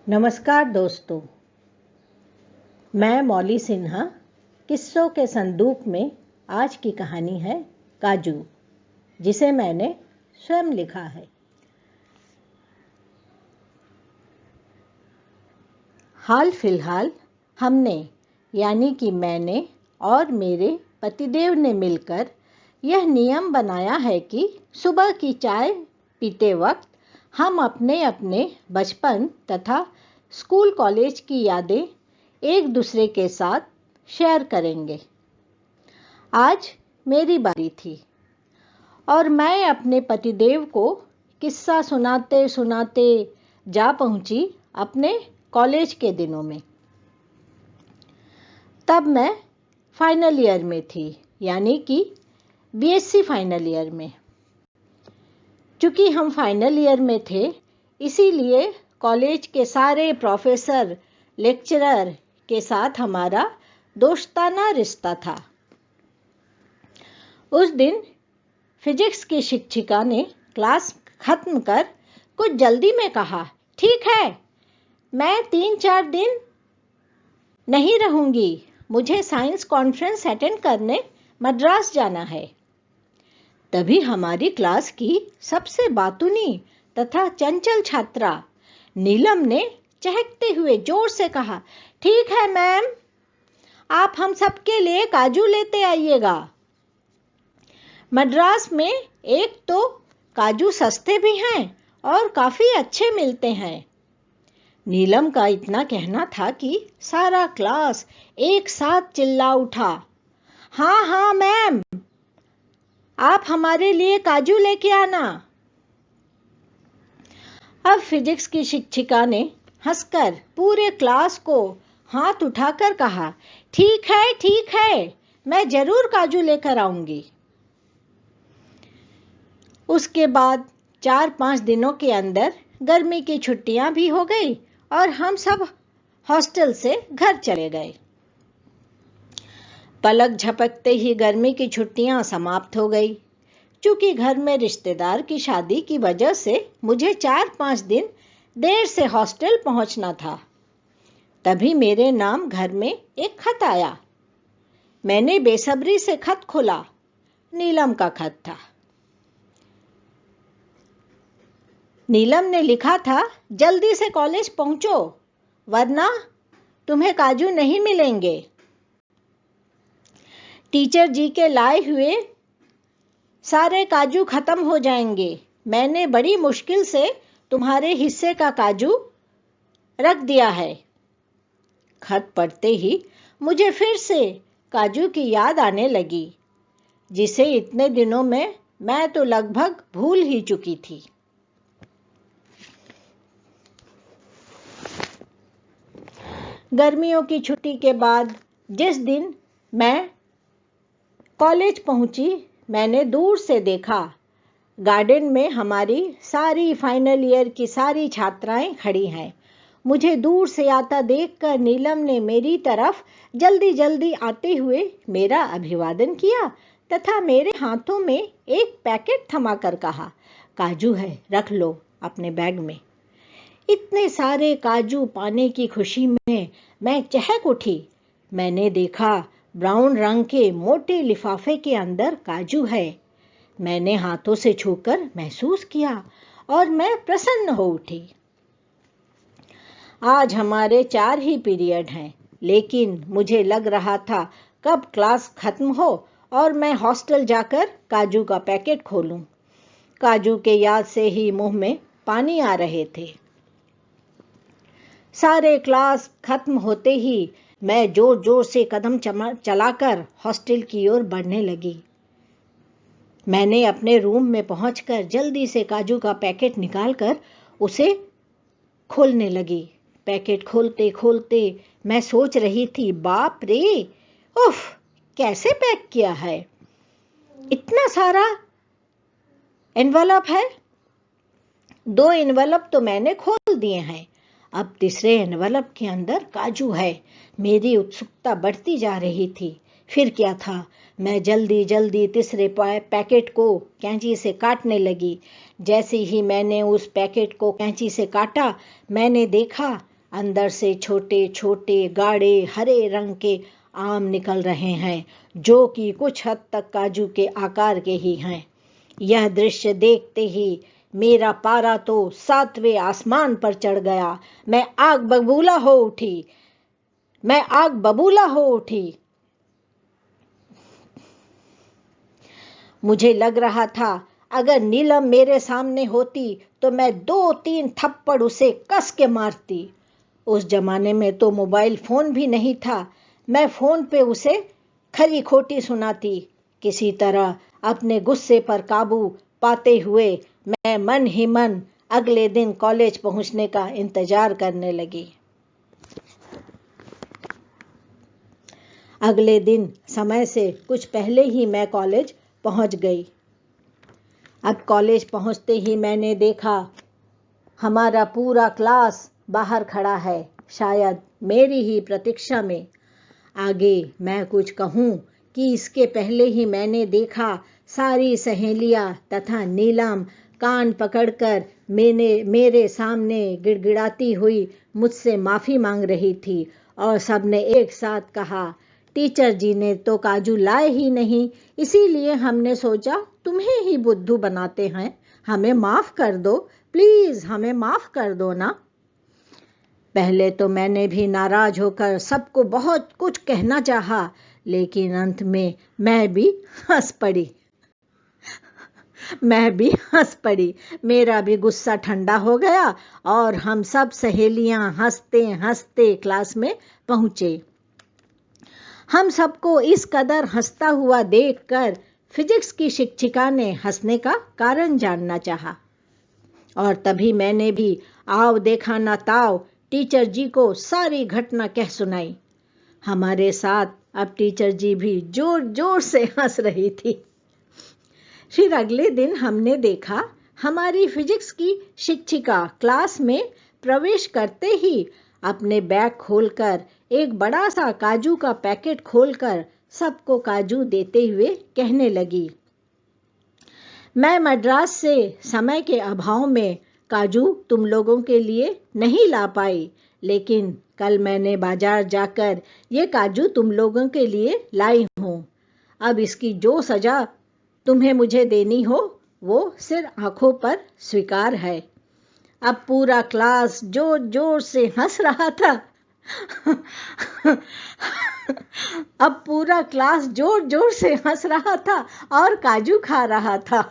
नमस्कार दोस्तों, मैं मौली सिन्हा। किस्सों के संदूक में आज की कहानी है काजू, जिसे मैंने स्वयं लिखा है। हाल फिलहाल हमने यानी कि मैंने और मेरे पतिदेव ने मिलकर यह नियम बनाया है कि सुबह की चाय पीते वक्त हम अपने अपने बचपन तथा स्कूल कॉलेज की यादें एक दूसरे के साथ शेयर करेंगे। आज मेरी बारी थी और मैं अपने पतिदेव को किस्सा सुनाते सुनाते जा पहुंची अपने कॉलेज के दिनों में। तब मैं फाइनल ईयर में थी, यानी कि बीएससी फाइनल ईयर में। चूँकि हम फाइनल ईयर में थे, इसीलिए कॉलेज के सारे प्रोफेसर लेक्चरर के साथ हमारा दोस्ताना रिश्ता था। उस दिन फिजिक्स की शिक्षिका ने क्लास खत्म कर कुछ जल्दी में कहा, ठीक है, मैं 3-4 दिन नहीं रहूंगी, मुझे साइंस कॉन्फ्रेंस अटेंड करने मद्रास जाना है। तभी हमारी क्लास की सबसे बातूनी तथा चंचल छात्रा नीलम ने चहकते हुए जोर से कहा, ठीक है मैम, आप हम सबके लिए काजू लेते आइएगा। मद्रास में एक तो काजू सस्ते भी हैं और काफ़ी अच्छे मिलते हैं। नीलम का इतना कहना था कि सारा क्लास एक साथ चिल्ला उठा, हाँ हाँ मैम, आप हमारे लिए काजू लेके आना। अब फिजिक्स की शिक्षिका ने हंसकर पूरे क्लास को हाथ उठाकर कहा, ठीक है, मैं जरूर काजू लेकर आऊंगी। उसके बाद 4-5 दिनों के अंदर गर्मी की छुट्टियां भी हो गई और हम सब हॉस्टल से घर चले गए। पलक झपकते ही गर्मी की छुट्टियां समाप्त हो गई। चूँकि घर में रिश्तेदार की शादी की वजह से मुझे 4-5 दिन देर से हॉस्टल पहुंचना था। तभी मेरे नाम घर में एक खत आया। मैंने बेसब्री से खत खोला। नीलम का खत था। नीलम ने लिखा था, जल्दी से कॉलेज पहुंचो, वरना तुम्हें काजू नहीं मिलेंगे। टीचर जी के लाए हुए सारे काजू खत्म हो जाएंगे। मैंने बड़ी मुश्किल से तुम्हारे हिस्से का काजू रख दिया है। खत पढ़ते ही मुझे फिर से काजू की याद आने लगी, जिसे इतने दिनों में मैं तो लगभग भूल ही चुकी थी। गर्मियों की छुट्टी के बाद जिस दिन मैं कॉलेज पहुंची, मैंने दूर से देखा, गार्डन में हमारी सारी फाइनल ईयर की सारी छात्राएं खड़ी हैं। मुझे दूर से आता देखकर नीलम ने मेरी तरफ जल्दी जल्दी आते हुए मेरा अभिवादन किया तथा मेरे हाथों में एक पैकेट थमाकर कहा, काजू है, रख लो अपने बैग में। इतने सारे काजू पाने की खुशी में मैं चहक उठी। मैंने देखा, ब्राउन रंग के मोटे लिफाफे के अंदर काजू है। मैंने हाथों से छूकर महसूस किया और मैं प्रसन्न हो उठी। आज हमारे 4 ही पीरियड हैं, लेकिन मुझे लग रहा था कब क्लास खत्म हो और मैं हॉस्टल जाकर काजू का पैकेट खोलूं। काजू के याद से ही मुंह में पानी आ रहे थे। सारे क्लास खत्म होते ही मैं जोर जोर से कदम चलाकर हॉस्टल की ओर बढ़ने लगी। मैंने अपने रूम में पहुंचकर जल्दी से काजू का पैकेट निकालकर उसे खोलने लगी। पैकेट खोलते खोलते मैं सोच रही थी, बाप रे, उफ, कैसे पैक किया है, इतना सारा एनवलप है। 2 एनवलप तो मैंने खोल दिए हैं, अब तीसरे एनवलप के अंदर काजू है। मेरी उत्सुकता बढ़ती जा रही थी। फिर क्या था, मैं जल्दी जल्दी तीसरे पैकेट को कैंची से काटने लगी। जैसे ही मैंने उस पैकेट को कैंची से काटा, मैंने देखा अंदर से छोटे छोटे गाढ़े हरे रंग के आम निकल रहे हैं, जो कि कुछ हद तक काजू के आकार के ही हैं। यह दृश्य देखते ही मेरा पारा तो 7वें आसमान पर चढ़ गया। मैं आग बबूला हो उठी। मुझे लग रहा था अगर नीलम मेरे सामने होती तो मैं 2-3 थप्पड़ उसे कस के मारती। उस जमाने में तो मोबाइल फोन भी नहीं था। मैं फोन पे उसे खरी खोटी सुनाती। किसी तरह अपने गुस्से पर काबू पाते हुए मैं मन ही मन अगले दिन कॉलेज पहुंचने का इंतजार करने लगी। अगले दिन समय से कुछ पहले ही मैं कॉलेज पहुंच गई। अब कॉलेज पहुंचते ही मैंने देखा हमारा पूरा क्लास बाहर खड़ा है, शायद मेरी ही प्रतीक्षा में। आगे मैं कुछ कहूं कि इसके पहले ही मैंने देखा सारी सहेलियां तथा नीलम कान पकड़कर मेरे सामने गिड़गिड़ाती हुई मुझसे माफ़ी मांग रही थी और सबने एक साथ कहा, टीचर जी ने तो काजू लाए ही नहीं, इसीलिए हमने सोचा तुम्हें ही बुद्धू बनाते हैं। हमें माफ़ कर दो, प्लीज़ हमें माफ़ कर दो ना। पहले तो मैंने भी नाराज होकर सबको बहुत कुछ कहना चाहा, लेकिन अंत में मैं भी हंस पड़ी। मेरा भी गुस्सा ठंडा हो गया और हम सब सहेलियां हंसते हंसते क्लास में पहुंचे। हम सबको इस कदर हंसता हुआ देखकर फिजिक्स की शिक्षिका ने हंसने का कारण जानना चाहा और तभी मैंने भी आओ देखा ना ताओ टीचर जी को सारी घटना कह सुनाई। हमारे साथ अब टीचर जी भी जोर जोर से हंस रही थी। फिर अगले दिन हमने देखा हमारी फिजिक्स की शिक्षिका क्लास में प्रवेश करते ही अपने बैग खोलकर एक बड़ा सा काजू का पैकेट खोलकर सबको काजू देते हुए कहने लगी, मैं मद्रास से समय के अभाव में काजू तुम लोगों के लिए नहीं ला पाई, लेकिन कल मैंने बाजार जाकर ये काजू तुम लोगों के लिए लाई हूँ। अब इसकी जो सजा तुम्हें मुझे देनी हो वो सिर आंखों पर स्वीकार है। अब पूरा क्लास जोर जोर से हंस रहा था। अब पूरा क्लास जोर जोर से हंस रहा था और काजू खा रहा था।